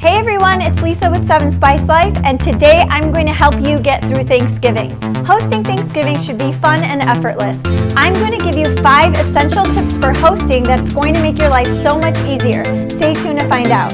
Hey everyone, it's Lisa with 7 Spice Life, and today I'm going to help you get through Thanksgiving. Hosting Thanksgiving should be fun and effortless. I'm going to give you 5 essential tips for hosting that's going to make your life so much easier. Stay tuned to find out.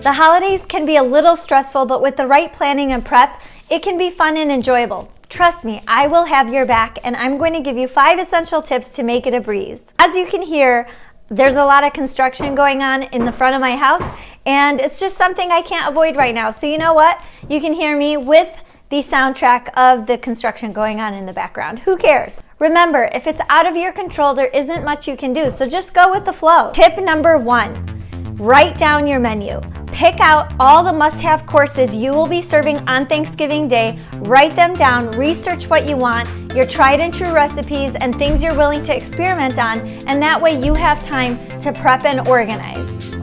The holidays can be a little stressful, but with the right planning and prep, it can be fun and enjoyable. Trust me, I will have your back, and I'm going to give you 5 essential tips to make it a breeze. As you can hear, there's a lot of construction going on in the front of my house, and it's just something I can't avoid right now. So you know what? You can hear me with the soundtrack of the construction going on in the background. Who cares? Remember, if it's out of your control, there isn't much you can do, so just go with the flow. Tip number 1, write down your menu. Pick out all the must-have courses you will be serving on Thanksgiving Day, write them down, research what you want, your tried and true recipes, and things you're willing to experiment on, and that way you have time to prep and organize.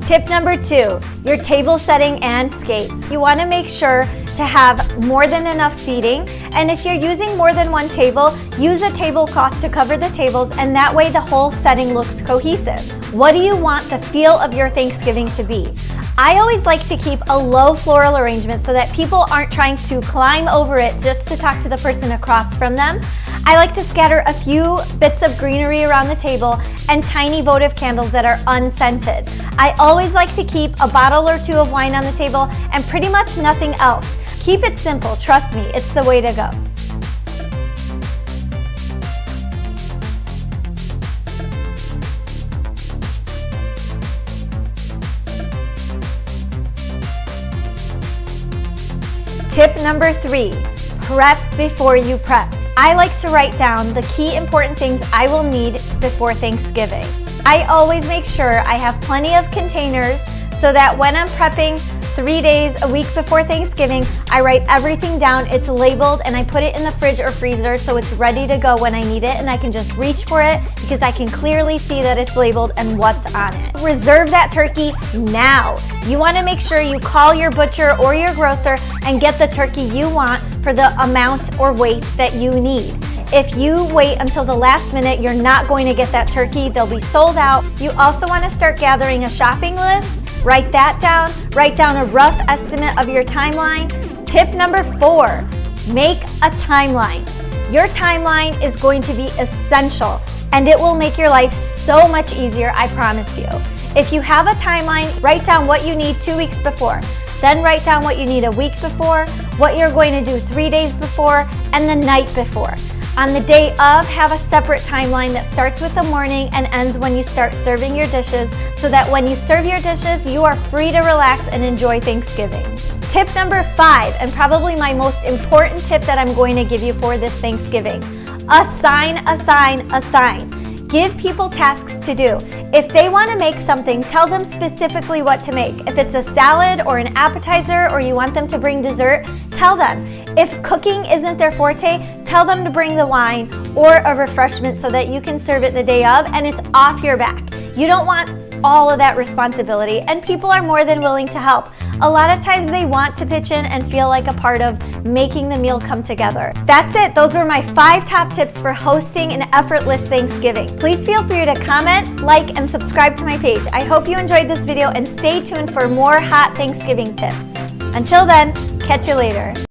Tip number 2, your table setting and scape. You want to make sure to have more than enough seating, and if you're using more than one table, use a tablecloth to cover the tables, and that way the whole setting looks cohesive. What do you want the feel of your Thanksgiving to be? I always like to keep a low floral arrangement so that people aren't trying to climb over it just to talk to the person across from them. I like to scatter a few bits of greenery around the table and tiny votive candles that are unscented. I always like to keep a bottle or 2 of wine on the table and pretty much nothing else. Keep it simple, trust me, it's the way to go. Tip number 3, prep before you prep. I like to write down the key important things I will need before Thanksgiving. I always make sure I have plenty of containers so that when I'm prepping 3 days, a week before Thanksgiving, I write everything down, it's labeled, and I put it in the fridge or freezer so it's ready to go when I need it, and I can just reach for it because I can clearly see that it's labeled and what's on it. Reserve that turkey now. You want to make sure you call your butcher or your grocer and get the turkey you want for the amount or weight that you need. If you wait until the last minute, you're not going to get that turkey. They'll be sold out. You also want to start gathering a shopping list. Write that down. Write down a rough estimate of your timeline. Tip number 4, make a timeline. Your timeline is going to be essential, and it will make your life so much easier, I promise you. If you have a timeline, write down what you need 2 weeks before. Then write down what you need a week before, what you're going to do 3 days before, and the night before. On the day of, have a separate timeline that starts with the morning and ends when you start serving your dishes, so that when you serve your dishes, you are free to relax and enjoy Thanksgiving. Tip number 5, and probably my most important tip that I'm going to give you for this Thanksgiving. Assign. Give people tasks to do. If they want to make something, tell them specifically what to make. If it's a salad or an appetizer, or you want them to bring dessert, tell them. If cooking isn't their forte, tell them to bring the wine or a refreshment so that you can serve it the day of and it's off your back. You don't want all of that responsibility, and people are more than willing to help. A lot of times they want to pitch in and feel like a part of making the meal come together. That's it. Those were my 5 top tips for hosting an effortless Thanksgiving. Please feel free to comment, like, and subscribe to my page. I hope you enjoyed this video, and stay tuned for more hot Thanksgiving tips. Until then, catch you later.